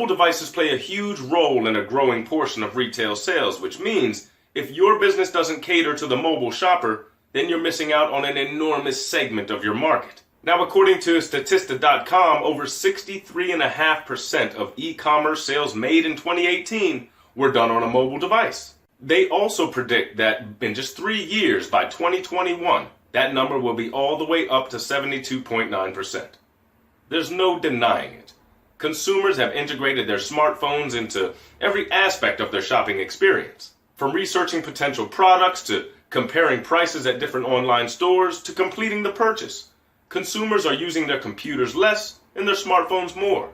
Mobile devices play a huge role in a growing portion of retail sales, which means if your business doesn't cater to the mobile shopper, then you're missing out on an enormous segment of your market. Now, according to Statista.com, over 63.5% of e-commerce sales made in 2018 were done on a mobile device. They also predict that in just 3 years, by 2021, that number will be all the way up to 72.9%. There's no denying it. Consumers have integrated their smartphones into every aspect of their shopping experience. From researching potential products to comparing prices at different online stores to completing the purchase. Consumers are using their computers less and their smartphones more.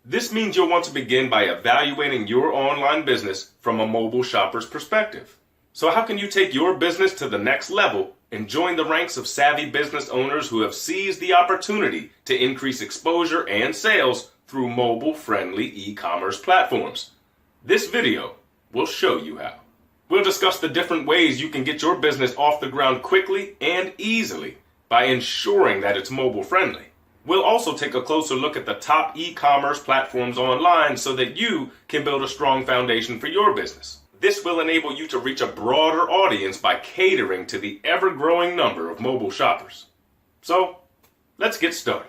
This means you'll want to begin by evaluating your online business from a mobile shopper's perspective. So how can you take your business to the next level and join the ranks of savvy business owners who have seized the opportunity to increase exposure and sales through mobile-friendly e-commerce platforms? This video will show you how. We'll discuss the different ways you can get your business off the ground quickly and easily by ensuring that it's mobile-friendly. We'll also take a closer look at the top e-commerce platforms online so that you can build a strong foundation for your business. This will enable you to reach a broader audience by catering to the ever-growing number of mobile shoppers. So, let's get started.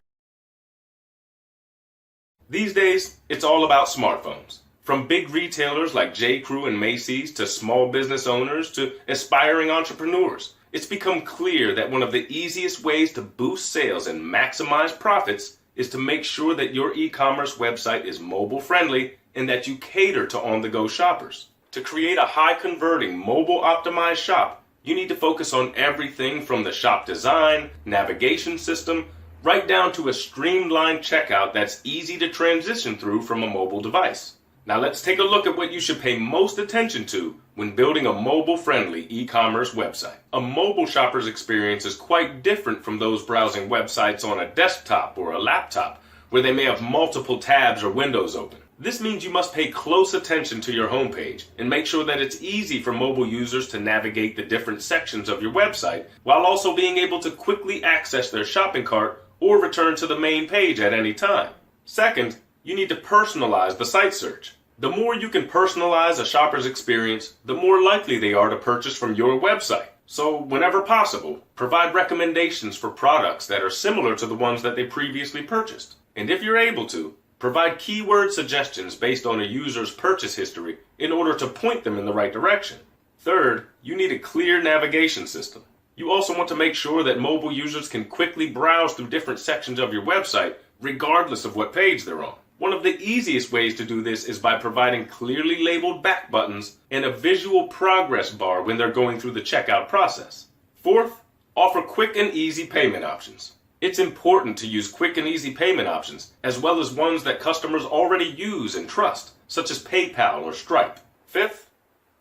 These days, it's all about smartphones. From big retailers like J.Crew and Macy's to small business owners to aspiring entrepreneurs, it's become clear that one of the easiest ways to boost sales and maximize profits is to make sure that your e-commerce website is mobile friendly and that you cater to on-the-go shoppers. To create a high-converting, mobile-optimized shop, you need to focus on everything from the shop design, navigation system, right down to a streamlined checkout that's easy to transition through from a mobile device. Now let's take a look at what you should pay most attention to when building a mobile-friendly e-commerce website. A mobile shopper's experience is quite different from those browsing websites on a desktop or a laptop, where they may have multiple tabs or windows open. This means you must pay close attention to your homepage and make sure that it's easy for mobile users to navigate the different sections of your website, while also being able to quickly access their shopping cart or return to the main page at any time. Second, you need to personalize the site search. The more you can personalize a shopper's experience, the more likely they are to purchase from your website. So, whenever possible, provide recommendations for products that are similar to the ones that they previously purchased. And if you're able to, provide keyword suggestions based on a user's purchase history in order to point them in the right direction. Third, you need a clear navigation system. You also want to make sure that mobile users can quickly browse through different sections of your website, regardless of what page they're on. One of the easiest ways to do this is by providing clearly labeled back buttons and a visual progress bar when they're going through the checkout process. Fourth, offer quick and easy payment options. It's important to use quick and easy payment options, as well as ones that customers already use and trust, such as PayPal or Stripe. Fifth,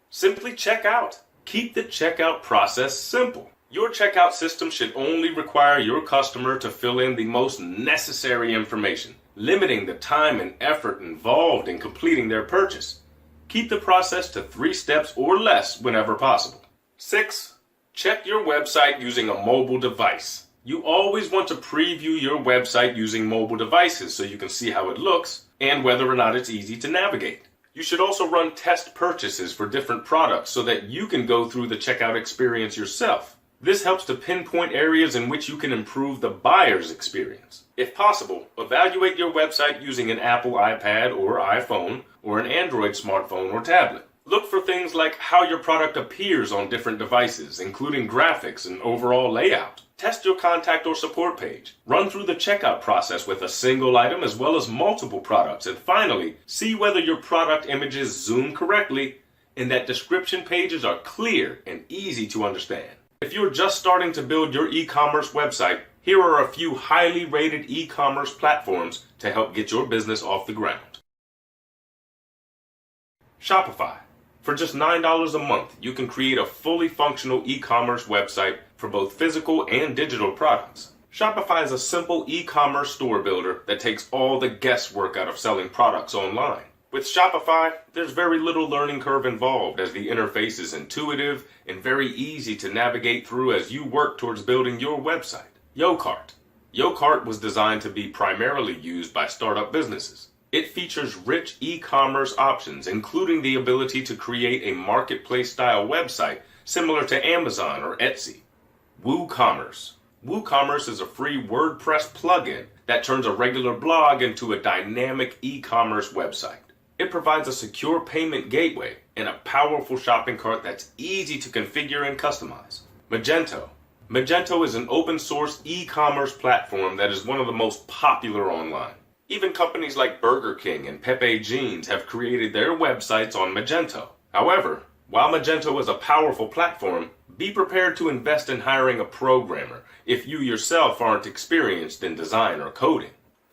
simply check out. Keep the checkout process simple. Your checkout system should only require your customer to fill in the most necessary information, limiting the time and effort involved in completing their purchase. Keep the process to 3 steps or less whenever possible. 6. Check your website using a mobile device. You always want to preview your website using mobile devices so you can see how it looks and whether or not it's easy to navigate. You should also run test purchases for different products so that you can go through the checkout experience yourself. This helps to pinpoint areas in which you can improve the buyer's experience. If possible, evaluate your website using an Apple iPad or iPhone or an Android smartphone or tablet. Look for things like how your product appears on different devices, including graphics and overall layout. Test your contact or support page. Run through the checkout process with a single item as well as multiple products. And finally, see whether your product images zoom correctly and that description pages are clear and easy to understand. If you're just starting to build your e-commerce website, here are a few highly rated e-commerce platforms to help get your business off the ground. Shopify. For just $9 a month, you can create a fully functional e-commerce website for both physical and digital products. Shopify is a simple e-commerce store builder that takes all the guesswork out of selling products online. With Shopify, there's very little learning curve involved as the interface is intuitive and very easy to navigate through as you work towards building your website. YoCart. YoCart was designed to be primarily used by startup businesses. It features rich e-commerce options, including the ability to create a marketplace-style website similar to Amazon or Etsy. WooCommerce. WooCommerce is a free WordPress plugin that turns a regular blog into a dynamic e-commerce website. It provides a secure payment gateway and a powerful shopping cart that's easy to configure and customize. Magento. Magento is an open-source e-commerce platform that is one of the most popular online. Even companies like Burger King and Pepe Jeans have created their websites on Magento. However, while Magento is a powerful platform, be prepared to invest in hiring a programmer if you yourself aren't experienced in design or coding.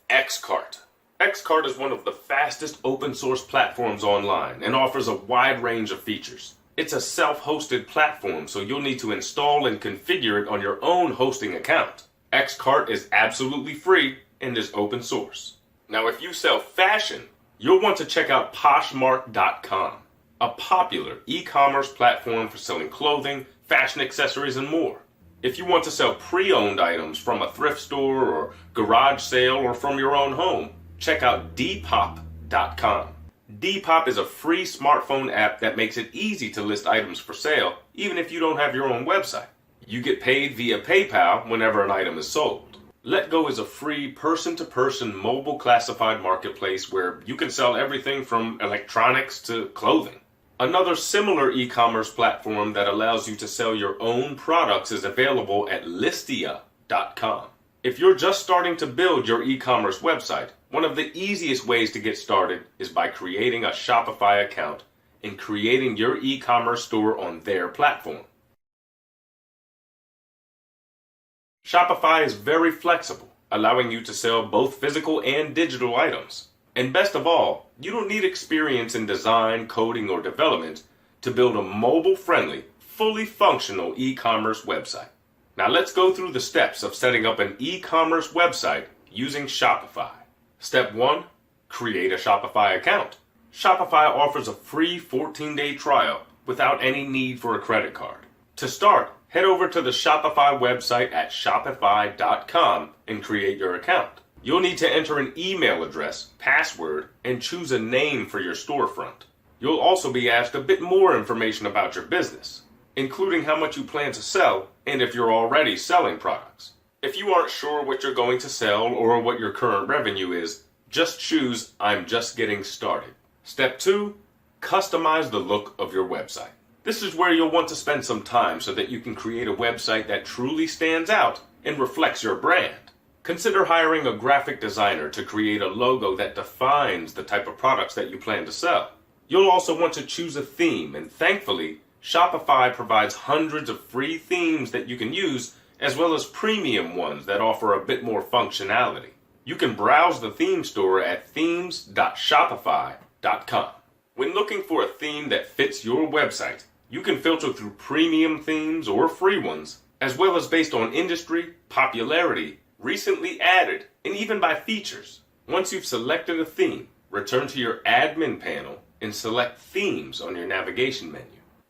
Xcart. Xcart is one of the fastest open-source platforms online and offers a wide range of features. It's a self-hosted platform, so you'll need to install and configure it on your own hosting account. Xcart is absolutely free and is open source. Now, if you sell fashion, you'll want to check out Poshmark.com, a popular e-commerce platform for selling clothing, fashion accessories, and more. If you want to sell pre-owned items from a thrift store or garage sale or from your own home, check out Depop.com. Depop is a free smartphone app that makes it easy to list items for sale, even if you don't have your own website. You get paid via PayPal whenever an item is sold. Letgo is a free person-to-person mobile classified marketplace where you can sell everything from electronics to clothing. Another similar e-commerce platform that allows you to sell your own products is available at Listia.com. If you're just starting to build your e-commerce website, one of the easiest ways to get started is by creating a Shopify account and creating your e-commerce store on their platform. Shopify is very flexible, allowing you to sell both physical and digital items. And best of all, you don't need experience in design, coding, or development to build a mobile-friendly, fully functional e-commerce website. Now let's go through the steps of setting up an e-commerce website using Shopify. Step 1. Create a Shopify account. Shopify offers a free 14-day trial without any need for a credit card. To start, head over to the Shopify website at Shopify.com and create your account. You'll need to enter an email address, password, and choose a name for your storefront. You'll also be asked a bit more information about your business, including how much you plan to sell and if you're already selling products. If you aren't sure what you're going to sell or what your current revenue is, just choose I'm just getting started. Step 2, customize the look of your website. This is where you'll want to spend some time so that you can create a website that truly stands out and reflects your brand. Consider hiring a graphic designer to create a logo that defines the type of products that you plan to sell. You'll also want to choose a theme, and thankfully, Shopify provides hundreds of free themes that you can use, as well as premium ones that offer a bit more functionality. You can browse the theme store at themes.shopify.com. When looking for a theme that fits your website, you can filter through premium themes or free ones, as well as based on industry, popularity, recently added, and even by features. Once you've selected a theme, return to your admin panel and select Themes on your navigation menu.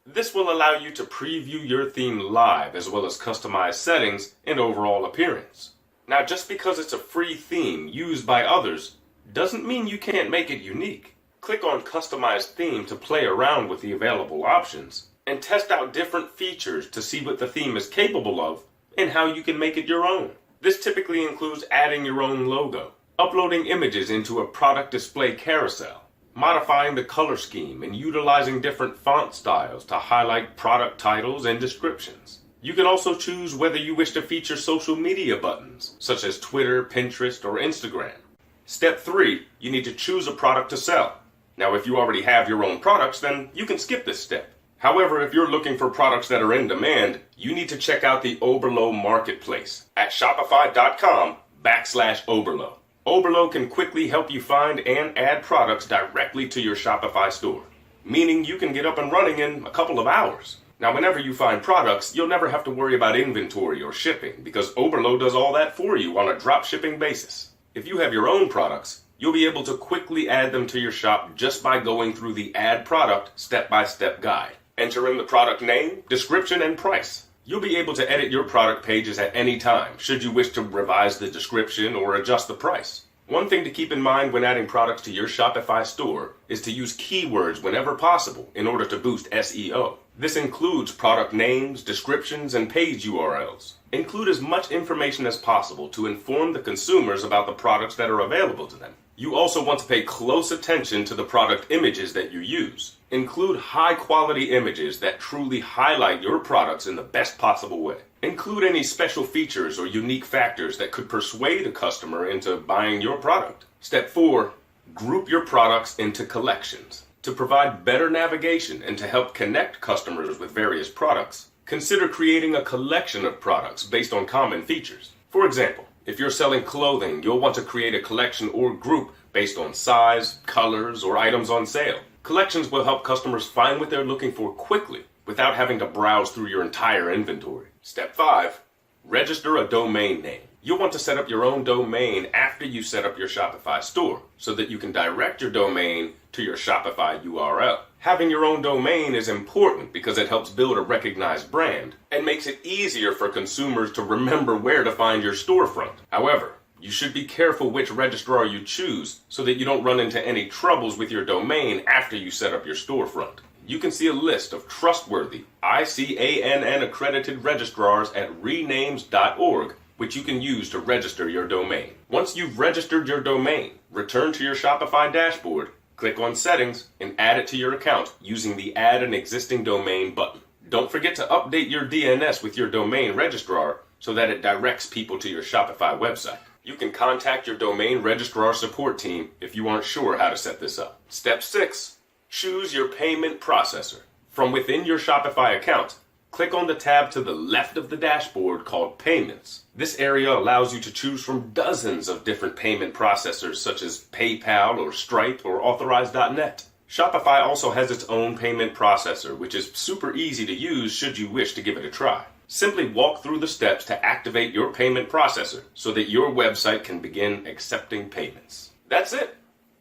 This will allow you to preview your theme live as well as customize settings and overall appearance. Now, just because it's a free theme used by others doesn't mean you can't make it unique. Click on Customize Theme to play around with the available options and test out different features to see what the theme is capable of and how you can make it your own. This typically includes adding your own logo, uploading images into a product display carousel, modifying the color scheme, and utilizing different font styles to highlight product titles and descriptions. You can also choose whether you wish to feature social media buttons, such as Twitter, Pinterest, or Instagram. Step 3, you need to choose a product to sell. Now, if you already have your own products, then you can skip this step. However, if you're looking for products that are in demand, you need to check out the Oberlo Marketplace at Shopify.com/Oberlo. Oberlo can quickly help you find and add products directly to your Shopify store, meaning you can get up and running in a couple of hours. Now, whenever you find products, you'll never have to worry about inventory or shipping because Oberlo does all that for you on a drop shipping basis. If you have your own products, you'll be able to quickly add them to your shop just by going through the Add Product step-by-step guide. Enter in the product name, description, and price. You'll be able to edit your product pages at any time, should you wish to revise the description or adjust the price. One thing to keep in mind when adding products to your Shopify store is to use keywords whenever possible in order to boost SEO. This includes product names, descriptions, and page URLs. Include as much information as possible to inform the consumers about the products that are available to them. You also want to pay close attention to the product images that you use. Include high-quality images that truly highlight your products in the best possible way. Include any special features or unique factors that could persuade a customer into buying your product. Step 4. Group your products into collections. To provide better navigation and to help connect customers with various products, consider creating a collection of products based on common features. For example, if you're selling clothing, you'll want to create a collection or group based on size, colors, or items on sale. Collections will help customers find what they're looking for quickly without having to browse through your entire inventory. Step 5. Register a domain name. You'll want to set up your own domain after you set up your Shopify store so that you can direct your domain to your Shopify URL. Having your own domain is important because it helps build a recognized brand and makes it easier for consumers to remember where to find your storefront. However, you should be careful which registrar you choose so that you don't run into any troubles with your domain after you set up your storefront. You can see a list of trustworthy ICANN accredited registrars at renames.org, which you can use to register your domain. Once you've registered your domain, return to your Shopify dashboard, click on Settings, and add it to your account using the Add an Existing Domain button. Don't forget to update your DNS with your domain registrar so that it directs people to your Shopify website. You can contact your domain registrar support team if you aren't sure how to set this up. Step 6. Choose your payment processor. From within your Shopify account, click on the tab to the left of the dashboard called Payments. This area allows you to choose from dozens of different payment processors such as PayPal or Stripe or Authorize.net. Shopify also has its own payment processor, which is super easy to use should you wish to give it a try. Simply walk through the steps to activate your payment processor so that your website can begin accepting payments. That's it.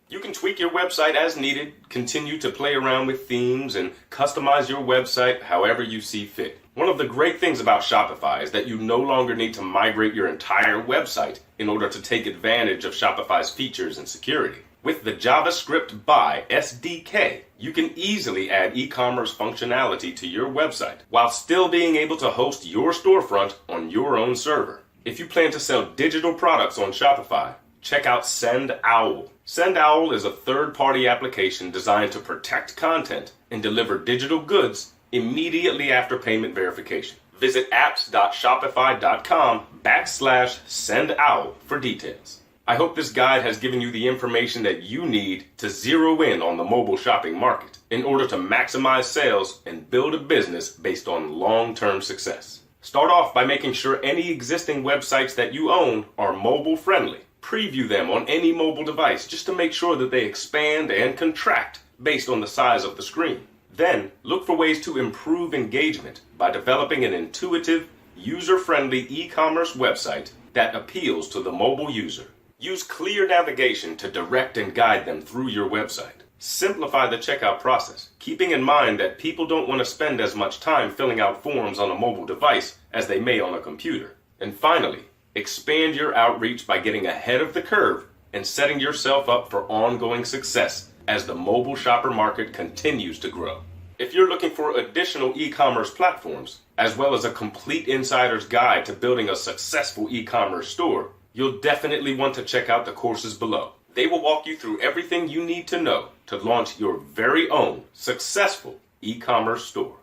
You can tweak your website as needed, continue to play around with themes, and customize your website however you see fit. One of the great things about Shopify is that you no longer need to migrate your entire website in order to take advantage of Shopify's features and security. With the JavaScript BY SDK, you can easily add e-commerce functionality to your website while still being able to host your storefront on your own server. If you plan to sell digital products on Shopify, check out SendOwl. SendOwl is a third-party application designed to protect content and deliver digital goods immediately after payment verification. Visit apps.shopify.com/SendOwl for details. I hope this guide has given you the information that you need to zero in on the mobile shopping market in order to maximize sales and build a business based on long-term success. Start off by making sure any existing websites that you own are mobile-friendly. Preview them on any mobile device just to make sure that they expand and contract based on the size of the screen. Then, look for ways to improve engagement by developing an intuitive, user-friendly e-commerce website that appeals to the mobile user. Use clear navigation to direct and guide them through your website. Simplify the checkout process, keeping in mind that people don't want to spend as much time filling out forms on a mobile device as they may on a computer. And finally, expand your outreach by getting ahead of the curve and setting yourself up for ongoing success as the mobile shopper market continues to grow. If you're looking for additional e-commerce platforms, as well as a complete insider's guide to building a successful e-commerce store, you'll definitely want to check out the courses below. They will walk you through everything you need to know to launch your very own successful e-commerce store.